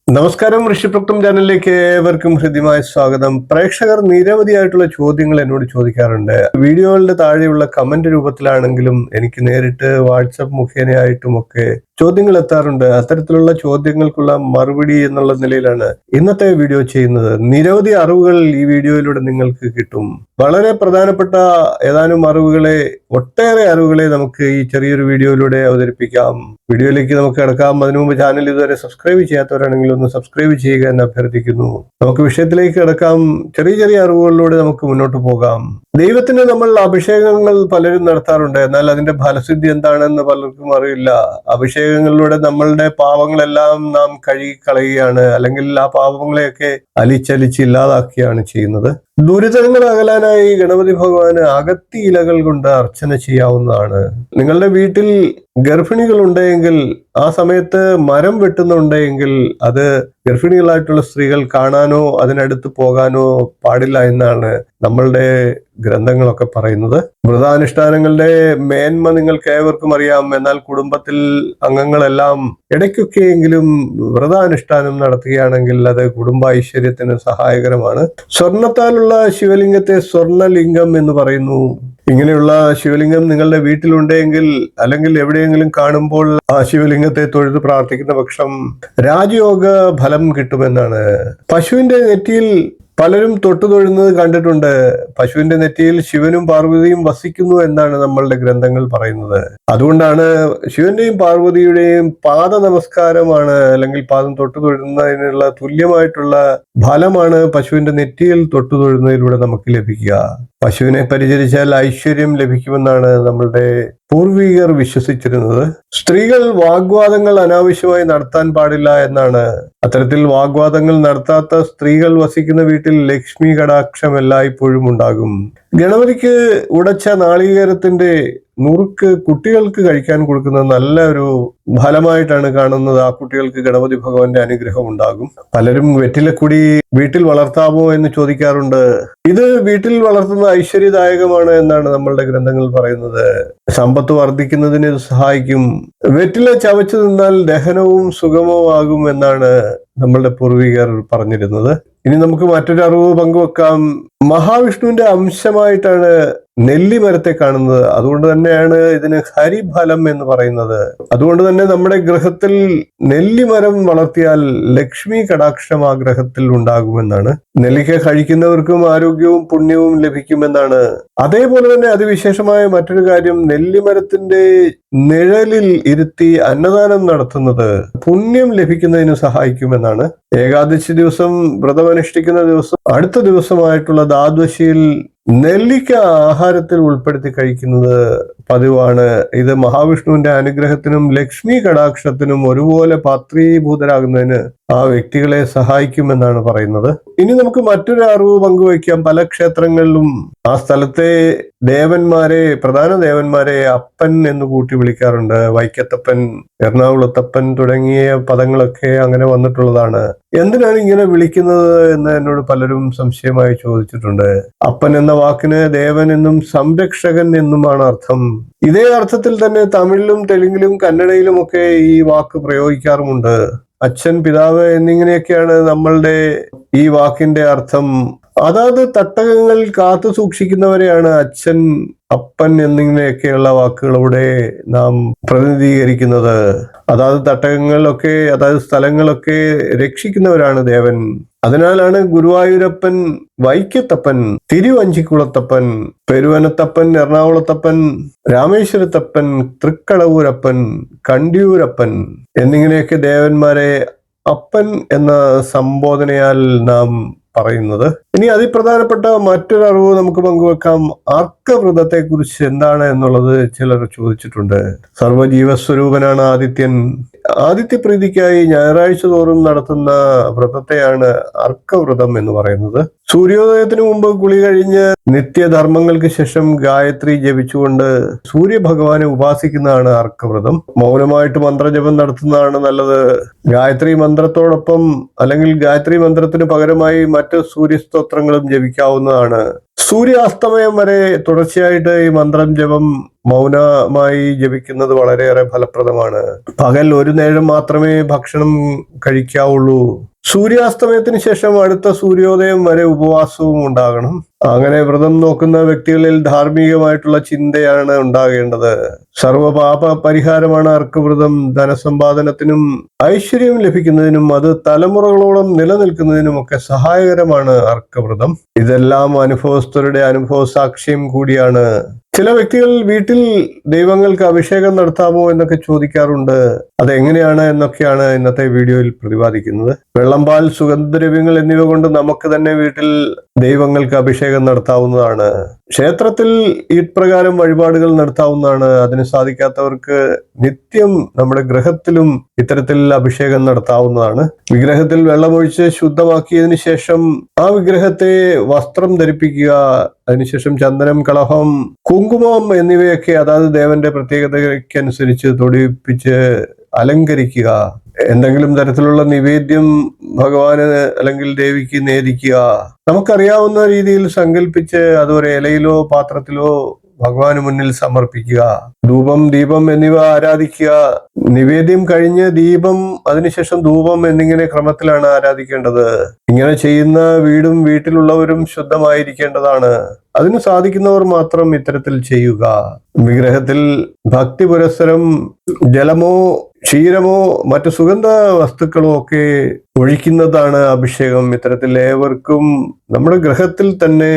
നമസ്കാരം, ഋഷിപ്രക്തം ചാനലിലേക്ക് ഏവർക്കും ഹൃദ്യമായ സ്വാഗതം. പ്രേക്ഷകർ നിരവധിയായിട്ടുള്ള ചോദ്യങ്ങൾ എന്നോട് ചോദിക്കാറുണ്ട്. വീഡിയോകളുടെ താഴെയുള്ള കമന്റ് രൂപത്തിലാണെങ്കിലും എനിക്ക് നേരിട്ട് വാട്സപ്പ് മുഖേനയായിട്ടുമൊക്കെ ചോദ്യങ്ങൾ എത്താറുണ്ട്. അത്തരത്തിലുള്ള ചോദ്യങ്ങൾക്കുള്ള മറുപടി എന്നുള്ള നിലയിലാണ് ഇന്നത്തെ വീഡിയോ ചെയ്യുന്നത്. നിരവധി അറിവുകൾ ഈ വീഡിയോയിലൂടെ നിങ്ങൾക്ക് കിട്ടും. വളരെ പ്രധാനപ്പെട്ട ഏതാനും ഒട്ടേറെ അറിവുകളെ നമുക്ക് ഈ ചെറിയൊരു വീഡിയോയിലൂടെ അവതരിപ്പിക്കാം. വീഡിയോയിലേക്ക് നമുക്ക് കിടക്കാം. അതിനു മുമ്പ് ചാനൽ ഇതുവരെ സബ്സ്ക്രൈബ് ചെയ്യാത്തവരാണെങ്കിൽ ഒന്ന് സബ്സ്ക്രൈബ് ചെയ്യുക എന്ന് അഭ്യർത്ഥിക്കുന്നു. നമുക്ക് വിഷയത്തിലേക്ക് കിടക്കാം. ചെറിയ ചെറിയ അറിവുകളിലൂടെ നമുക്ക് മുന്നോട്ട് പോകാം. ദൈവത്തിന് നമ്മൾ അഭിഷേകങ്ങൾ പലരും നടത്താറുണ്ട്. എന്നാൽ അതിന്റെ ഫലസിദ്ധി എന്താണെന്ന് പലർക്കും അറിയില്ല. അഭിഷേകങ്ങളിലൂടെ നമ്മളുടെ പാപങ്ങളെല്ലാം നാം കഴുകി കളയുകയാണ്, അല്ലെങ്കിൽ ആ പാപങ്ങളെയൊക്കെ അലിച്ചലിച്ച് ഇല്ലാതാക്കുകയാണ് ചെയ്യുന്നത്. ദുരിതങ്ങൾ അകലാനായി ഗണപതി ഭഗവാന് അഗത്തി ഇലകൾ കൊണ്ട് അർച്ചന ചെയ്യാവുന്നതാണ്. നിങ്ങളുടെ വീട്ടിൽ ഗർഭിണികൾ ഉണ്ടെങ്കിൽ ആ സമയത്ത് മരം വെട്ടുന്നുണ്ടെങ്കിൽ അത് ഗർഭിണികളായിട്ടുള്ള സ്ത്രീകൾ കാണാനോ അതിനടുത്ത് പോകാനോ പാടില്ല എന്നാണ് നമ്മളുടെ ഗ്രന്ഥങ്ങളൊക്കെ പറയുന്നത്. വ്രതാനുഷ്ഠാനങ്ങളുടെ മേന്മ നിങ്ങൾക്ക് ഏവർക്കും അറിയാം. എന്നാൽ കുടുംബത്തിൽ അംഗങ്ങളെല്ലാം ഇടയ്ക്കൊക്കെയെങ്കിലും വ്രതാനുഷ്ഠാനം നടത്തുകയാണെങ്കിൽ അത് കുടുംബ ഐശ്വര്യത്തിന് സഹായകരമാണ്. സ്വർണത്താലുള്ള ശിവലിംഗത്തെ സ്വർണലിംഗം എന്ന് പറയുന്നു. ഇങ്ങനെയുള്ള ശിവലിംഗം നിങ്ങളുടെ വീട്ടിലുണ്ടെങ്കിൽ അല്ലെങ്കിൽ എവിടെയെങ്കിലും കാണുമ്പോൾ ആ ശിവലിംഗത്തെ തൊഴുത് പ്രാർത്ഥിക്കുന്ന പക്ഷം രാജയോഗ ഫലം കിട്ടുമെന്നാണ്. പശുവിന്റെ നെറ്റിയിൽ പലരും തൊഴുന്നത് കണ്ടിട്ടുണ്ട്. പശുവിന്റെ നെറ്റിയിൽ ശിവനും പാർവതിയും വസിക്കുന്നു എന്നാണ് നമ്മളുടെ ഗ്രന്ഥങ്ങൾ പറയുന്നത്. അതുകൊണ്ടാണ് ശിവന്റെയും പാർവതിയുടെയും പാദ നമസ്കാരമാണ്, അല്ലെങ്കിൽ പാദം തൊഴുന്നതിനുള്ള തുല്യമായിട്ടുള്ള ഫലമാണ് പശുവിന്റെ നെറ്റിയിൽ തൊഴുന്നതിലൂടെ നമുക്ക് ലഭിക്കുക. പശുവിനെ പരിചരിച്ചാൽ ഐശ്വര്യം ലഭിക്കുമെന്നാണ് നമ്മളുടെ പൂർവികർ വിശ്വസിച്ചിരുന്നത്. സ്ത്രീകൾ വാഗ്വാദങ്ങൾ അനാവശ്യമായി നടത്താൻ പാടില്ല എന്നാണ്. അത്തരത്തിൽ വാഗ്വാദങ്ങൾ നടത്താത്ത സ്ത്രീകൾ വസിക്കുന്ന വീട്ടിൽ ലക്ഷ്മി കടാക്ഷം എല്ലായ്പ്പോഴും ഉണ്ടാകും. ഗണപതിക്ക് ഉടച്ച നാളികേരത്തിന്റെ നുറുക്ക് കുട്ടികൾക്ക് കഴിക്കാൻ കൊടുക്കുന്നത് നല്ല ഒരു ഫലമായിട്ടാണ് കാണുന്നത്. ആ കുട്ടികൾക്ക് ഗണപതി ഭഗവാന്റെ അനുഗ്രഹം ഉണ്ടാകും. പലരും വെറ്റിലക്കുടി വീട്ടിൽ വളർത്താമോ എന്ന് ചോദിക്കാറുണ്ട്. ഇത് വീട്ടിൽ വളർത്തുന്ന ഐശ്വര്യദായകമാണ് എന്നാണ് നമ്മളുടെ ഗ്രന്ഥങ്ങൾ പറയുന്നത്. സമ്പത്ത് വർദ്ധിക്കുന്നതിന് ഇത് സഹായിക്കും. വെറ്റില ചവച്ചു നിന്നാൽ ദഹനവും സുഗമമാകും എന്നാണ് നമ്മളുടെ പൂർവികർ പറഞ്ഞിരുന്നത്. ഇനി നമുക്ക് മറ്റൊരു അറിവ് പങ്കുവെക്കാം. മഹാവിഷ്ണുവിന്റെ അംശമായിട്ടാണ് നെല്ലിമരത്തെ കാണുന്നത്. അതുകൊണ്ട് തന്നെയാണ് ഇതിന് ഹരിഫലം എന്ന് പറയുന്നത്. അതുകൊണ്ട് തന്നെ നമ്മുടെ ഗൃഹത്തിൽ നെല്ലിമരം വളർത്തിയാൽ ലക്ഷ്മി കടാക്ഷം ആ ഗ്രഹത്തിൽ ഉണ്ടാകുമെന്നാണ്. നെല്ലിക്ക കഴിക്കുന്നവർക്കും ആരോഗ്യവും പുണ്യവും ലഭിക്കുമെന്നാണ്. അതേപോലെ തന്നെ അതിവിശേഷമായ മറ്റൊരു കാര്യം, നെല്ലിമരത്തിന്റെ നിഴലിൽ ഇരുത്തി അന്നദാനം നടത്തുന്നത് പുണ്യം ലഭിക്കുന്നതിന് സഹായിക്കുമെന്നാണ്. ഏകാദശി ദിവസം വ്രതമനുഷ്ഠിക്കുന്ന ദിവസം അടുത്ത ദിവസമായിട്ടുള്ള ദ്വാദശിയിൽ നെല്ലിക്ക ആഹാരത്തിൽ ഉൾപ്പെടുത്തി കഴിക്കുന്നത് പതിവാണ്. ഇത് മഹാവിഷ്ണുവിന്റെ അനുഗ്രഹത്തിനും ലക്ഷ്മി കടാക്ഷത്തിനും ഒരുപോലെ പാത്രീഭൂതരാകുന്നതിന് ആ വ്യക്തികളെ സഹായിക്കുമെന്നാണ് പറയുന്നത്. ഇനി നമുക്ക് മറ്റൊരു അറിവ് പങ്കുവയ്ക്കാം. പല ക്ഷേത്രങ്ങളിലും ആ സ്ഥലത്തെ പ്രധാന ദേവന്മാരെ അപ്പൻ എന്ന് കൂട്ടി വിളിക്കാറുണ്ട്. വൈക്കത്തപ്പൻ, എറണാകുളത്തപ്പൻ തുടങ്ങിയ പദങ്ങളൊക്കെ അങ്ങനെ വന്നിട്ടുള്ളതാണ്. എന്തിനാണ് ഇങ്ങനെ വിളിക്കുന്നത് എന്ന് എന്നോട് പലരും സംശയമായി ചോദിച്ചിട്ടുണ്ട്. അപ്പൻ എന്ന വാക്കിന് ദേവൻ എന്നും സംരക്ഷകൻ എന്നുമാണ് അർത്ഥം. ഇതേ അർത്ഥത്തിൽ തന്നെ തമിഴിലും തെലുങ്കിലും കന്നഡയിലും ഒക്കെ ഈ വാക്ക് പ്രയോഗിക്കാറുമുണ്ട്. അച്ഛൻ, പിതാവ് എന്നിങ്ങനെയൊക്കെയാണ് നമ്മളുടെ ഈ വാക്കിന്റെ അർത്ഥം. അതാത് തട്ടകങ്ങൾ കാത്തു സൂക്ഷിക്കുന്നവരെയാണ് അച്ഛൻ, അപ്പൻ എന്നിങ്ങനെയൊക്കെയുള്ള വാക്കുകളോടെ നാം പ്രതിനിധീകരിക്കുന്നത്. അതാത് തട്ടകങ്ങളൊക്കെ അതായത് സ്ഥലങ്ങളൊക്കെ രക്ഷിക്കുന്നവരാണ് ദേവൻ. അതിനാലാണ് ഗുരുവായൂരപ്പൻ, വൈക്കത്തപ്പൻ, തിരുവഞ്ചിക്കുളത്തപ്പൻ, പെരുവനത്തപ്പൻ, എറണാകുളത്തപ്പൻ, രാമേശ്വരത്തപ്പൻ, തൃക്കടവൂരപ്പൻ, കണ്ടിയൂരപ്പൻ എന്നിങ്ങനെയൊക്കെ ദേവന്മാരെ അപ്പൻ എന്ന സംബോധനയാൽ നാം പറയുന്നത്. ഇനി അതിപ്രധാനപ്പെട്ട മറ്റൊരു അറിവ് നമുക്ക് പങ്കുവെക്കാം. അർക്കവ്രതത്തെ കുറിച്ച് എന്താണ് എന്നുള്ളത് ചിലർ ചോദിച്ചിട്ടുണ്ട്. സർവജീവസ്വരൂപനാണ് ആദിത്യൻ. ആദിത്യപ്രീതിക്കായി ഞായറാഴ്ച തോറും നടത്തുന്ന വ്രതത്തെയാണ് അർക്കവ്രതം എന്ന് പറയുന്നത്. സൂര്യോദയത്തിന് മുമ്പ് കുളി കഴിഞ്ഞ് നിത്യധർമ്മങ്ങൾക്ക് ശേഷം ഗായത്രി ജപിച്ചുകൊണ്ട് സൂര്യഭഗവാനെ ഉപാസിക്കുന്നതാണ് അർക്കവ്രതം. മൗനമായിട്ട് മന്ത്രജപം നടത്തുന്നതാണ് നല്ലത്. ഗായത്രി മന്ത്രത്തോടൊപ്പം അല്ലെങ്കിൽ ഗായത്രി മന്ത്രത്തിന് പകരമായി മറ്റ് സൂര്യസ്തോത്രങ്ങളും ജപിക്കാവുന്നതാണ്. സൂര്യാസ്തമയം വരെ തുടർച്ചയായിട്ട് ഈ മന്ത്രം ജപം മൗനമായി ജപിക്കുന്നത് വളരെയേറെ ഫലപ്രദമാണ്. പകൽ ഒരു നേരം മാത്രമേ ഭക്ഷണം കഴിക്കാവുള്ളൂ. സൂര്യാസ്തമയത്തിന് ശേഷം അടുത്ത സൂര്യോദയം വരെ ഉപവാസവും ഉണ്ടാകണം. അങ്ങനെ വ്രതം നോക്കുന്ന വ്യക്തികളിൽ ധാർമ്മികമായിട്ടുള്ള ചിന്തയാണ് ഉണ്ടാകേണ്ടത്. സർവപാപ പരിഹാരമാണ് അർക്കവ്രതം. ധനസമ്പാദനത്തിനും ഐശ്വര്യം ലഭിക്കുന്നതിനും അത് തലമുറകളോളം നിലനിൽക്കുന്നതിനുമൊക്കെ സഹായകരമാണ് അർക്കവ്രതം. ഇതെല്ലാം അനുഭവസ്ഥരുടെ അനുഭവ സാക്ഷ്യം കൂടിയാണ്. ചില വ്യക്തികൾ വീട്ടിൽ ദൈവങ്ങൾക്ക് അഭിഷേകം നടത്താമോ എന്നൊക്കെ ചോദിക്കാറുണ്ട്. അതെങ്ങനെയാണ് എന്നൊക്കെയാണ് ഇന്നത്തെ വീഡിയോയിൽ പ്രതിപാദിക്കുന്നത്. വെള്ളം, പാൽ, സുഗന്ധദ്രവ്യങ്ങൾ എന്നിവ കൊണ്ട് നമുക്ക് തന്നെ വീട്ടിൽ ദൈവങ്ങൾക്ക് അഭിഷേകം നടത്താവുന്നതാണ്. ക്ഷേത്രത്തിൽ ഇപ്രകാരം വഴിപാടുകൾ നടത്താവുന്നതാണ്. അതിന് സാധിക്കാത്തവർക്ക് നിത്യം നമ്മുടെ ഗൃഹത്തിലും ഇത്തരത്തിൽ അഭിഷേകം നടത്താവുന്നതാണ്. വിഗ്രഹത്തിൽ വെള്ളമൊഴിച്ച് ശുദ്ധമാക്കിയതിനു ശേഷം ആ വിഗ്രഹത്തെ വസ്ത്രം ധരിപ്പിക്കുക. അതിനുശേഷം ചന്ദനം, കളഭം, കുങ്കുമം എന്നിവയൊക്കെ അതാത് ദേവന്റെ പ്രത്യേകതയ്ക്കനുസരിച്ച് തൊടിപ്പിച്ച് അലങ്കരിക്കുക. എന്തെങ്കിലും തരത്തിലുള്ള നിവേദ്യം ഭഗവാന് അല്ലെങ്കിൽ ദേവിക്ക് നേദിക്കുക. നമുക്കറിയാവുന്ന രീതിയിൽ സങ്കല്പിച്ച് അതൊരു ഇലയിലോ പാത്രത്തിലോ ഭഗവാന് മുന്നിൽ സമർപ്പിക്കുക. ധൂപം, ദീപം എന്നിവ ആരാധിക്കുക. നിവേദ്യം കഴിഞ്ഞ് ദീപം, അതിനുശേഷം ധൂപം എന്നിങ്ങനെ ക്രമത്തിലാണ് ആരാധിക്കേണ്ടത്. ഇങ്ങനെ ചെയ്യുന്ന വീടും വീട്ടിലുള്ളവരും ശുദ്ധമായിരിക്കേണ്ടതാണ്. അതിന് സാധിക്കുന്നവർ മാത്രം ഇത്തരത്തിൽ ചെയ്യുക. വിഗ്രഹത്തിൽ ഭക്തി പുരസ്സരം ജലമോ ക്ഷീരമോ മറ്റു സുഗന്ധ വസ്തുക്കളോ ഒക്കെ ഒഴിക്കുന്നതാണ് അഭിഷേകം. ഇത്തരത്തിൽ ഏവർക്കും നമ്മുടെ ഗൃഹത്തിൽ തന്നെ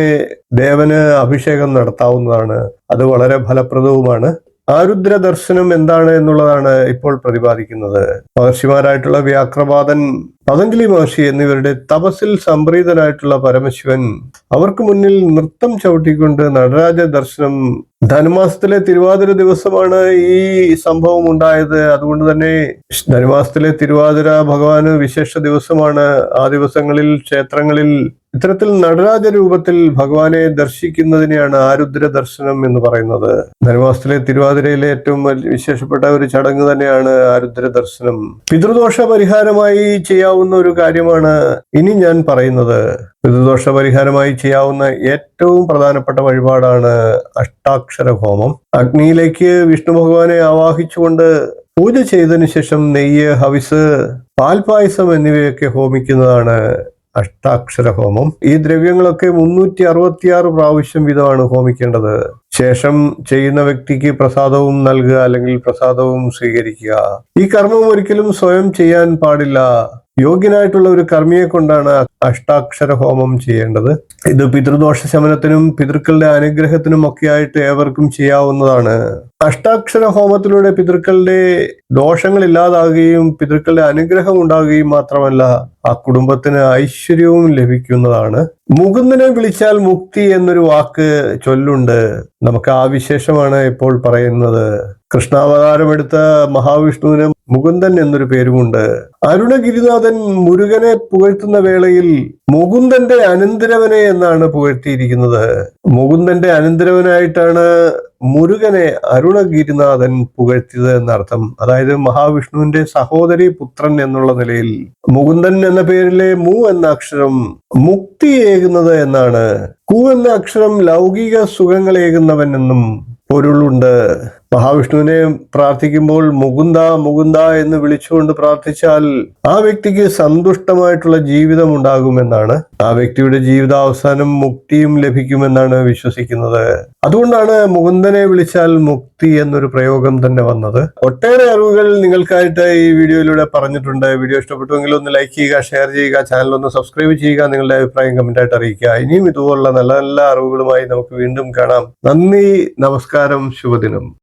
ദേവന് അഭിഷേകം നടത്താവുന്നതാണ്. അത് വളരെ ഫലപ്രദവുമാണ്. ആരുദ്ര ദർശനം എന്താണ് എന്നുള്ളതാണ് ഇപ്പോൾ പ്രതിപാദിക്കുന്നത്. മഹർഷിമാരായിട്ടുള്ള വ്യാക്രപാദൻ, പതഞ്ജലി മഹർഷി എന്നിവരുടെ തപസ്സിൽ സംപ്രീതനായിട്ടുള്ള പരമശിവൻ അവർക്ക് മുന്നിൽ നൃത്തം ചവിട്ടിക്കൊണ്ട് നടരാജ ദർശനം. ധനുമാസത്തിലെ തിരുവാതിര ദിവസമാണ് ഈ സംഭവം ഉണ്ടായത്. അതുകൊണ്ട് തന്നെ ധനുമാസത്തിലെ തിരുവാതിര ഭഗവാന് വിശേഷ ദിവസമാണ്. ആ ദിവസങ്ങളിൽ ക്ഷേത്രങ്ങളിൽ ഇത്തരത്തിൽ നടരാജ രൂപത്തിൽ ഭഗവാനെ ദർശിക്കുന്നതിനെയാണ് ആരുദ്ര ദർശനം എന്ന് പറയുന്നത്. ധനുമാസത്തിലെ തിരുവാതിരയിലെ ഏറ്റവും വിശേഷപ്പെട്ട ഒരു ചടങ്ങ് തന്നെയാണ് ആരുദ്ര ദർശനം. പിതൃദോഷ പരിഹാരമായി ചെയ്യാവുന്ന ഒരു കാര്യമാണ് ഇനി ഞാൻ പറയുന്നത്. പിതൃദോഷ പരിഹാരമായി ചെയ്യാവുന്ന ഏറ്റവും പ്രധാനപ്പെട്ട വഴിപാടാണ് അഷ്ടാക്ഷര ഹോമം. അഗ്നിയിലേക്ക് വിഷ്ണു ഭഗവാനെ ആവാഹിച്ചുകൊണ്ട് പൂജ ചെയ്തതിനു ശേഷം നെയ്യ്, ഹവിസ്, പാൽപായസം എന്നിവയൊക്കെ ഹോമിക്കുന്നതാണ് അഷ്ടാക്ഷര ഹോമം. ഈ ദ്രവ്യങ്ങളൊക്കെ 366 പ്രാവശ്യം വീതമാണ് ഹോമിക്കേണ്ടത്. ശേഷം ചെയ്യുന്ന വ്യക്തിക്ക് പ്രസാദവും നൽകുക അല്ലെങ്കിൽ പ്രസാദവും സ്വീകരിക്കുക. ഈ കർമ്മം ഒരിക്കലും സ്വയം ചെയ്യാൻ പാടില്ല. യോഗ്യനായിട്ടുള്ള ഒരു കർമ്മിയെ കൊണ്ടാണ് അഷ്ടാക്ഷര ഹോമം ചെയ്യേണ്ടത്. ഇത് പിതൃദോഷ ശമനത്തിനും പിതൃക്കളുടെ അനുഗ്രഹത്തിനും ഒക്കെ ആയിട്ട് ഏവർക്കും ചെയ്യാവുന്നതാണ്. അഷ്ടാക്ഷര ഹോമത്തിലൂടെ പിതൃക്കളുടെ ദോഷങ്ങൾ ഇല്ലാതാകുകയും പിതൃക്കളുടെ അനുഗ്രഹം ഉണ്ടാകുകയും മാത്രമല്ല, ആ കുടുംബത്തിന് ഐശ്വര്യവും ലഭിക്കുന്നതാണ്. മുകുന്ദനെ വിളിച്ചാൽ മുക്തി എന്നൊരു വാക്ക് ചൊല്ലുണ്ട്. നമുക്ക് ആ വിശേഷമാണ് ഇപ്പോൾ പറയുന്നത്. കൃഷ്ണാവതാരമെടുത്ത മഹാവിഷ്ണുവിന് മുകുന്ദൻ എന്നൊരു പേരുമുണ്ട്. അരുണഗിരിനാഥൻ മുരുകനെ പുകഴ്ത്തുന്ന വേളയിൽ മുകുന്ദന്റെ അനന്തരവനെ എന്നാണ് പുകഴ്ത്തിയിരിക്കുന്നത്. മുകുന്ദന്റെ അനന്തരവനായിട്ടാണ് മുരുകനെ അരുണഗിരിനാഥൻ പുകഴ്ത്തിയത് എന്നർത്ഥം. അതായത് മഹാവിഷ്ണുവിന്റെ സഹോദരി പുത്രൻ എന്നുള്ള നിലയിൽ മുകുന്ദൻ എന്ന പേരിലെ മു എന്ന അക്ഷരം മുക്തിയേകുന്നത് എന്നാണ്. കു എന്ന അക്ഷരം ലൗകിക സുഖങ്ങളേകുന്നവൻ എന്നും പൊരുളുണ്ട്. മഹാവിഷ്ണുവിനെ പ്രാർത്ഥിക്കുമ്പോൾ മുകുന്ദ മുകുന്ദ എന്ന് വിളിച്ചുകൊണ്ട് പ്രാർത്ഥിച്ചാൽ ആ വ്യക്തിക്ക് സന്തുഷ്ടമായിട്ടുള്ള ജീവിതം ഉണ്ടാകുമെന്നാണ്. ആ വ്യക്തിയുടെ ജീവിതാവസാനം മുക്തിയും ലഭിക്കുമെന്നാണ് വിശ്വസിക്കുന്നത്. അതുകൊണ്ടാണ് മുകുന്ദനെ വിളിച്ചാൽ മുക്തി എന്നൊരു പ്രയോഗം തന്നെ വന്നത്. ഒട്ടേറെ അറിവുകൾ നിങ്ങൾക്കായിട്ട് ഈ വീഡിയോയിലൂടെ പറഞ്ഞിട്ടുണ്ട്. വീഡിയോ ഇഷ്ടപ്പെട്ടുവെങ്കിൽ ഒന്ന് ലൈക്ക് ചെയ്യുക, ഷെയർ ചെയ്യുക, ചാനൽ ഒന്ന് സബ്സ്ക്രൈബ് ചെയ്യുക, നിങ്ങളുടെ അഭിപ്രായം കമന്റായിട്ട് അറിയിക്കുക. ഇനിയും ഇതുപോലുള്ള നല്ല നല്ല അറിവുകളുമായി നമുക്ക് വീണ്ടും കാണാം. നന്ദി, നമസ്കാരം, ശുഭദിനം.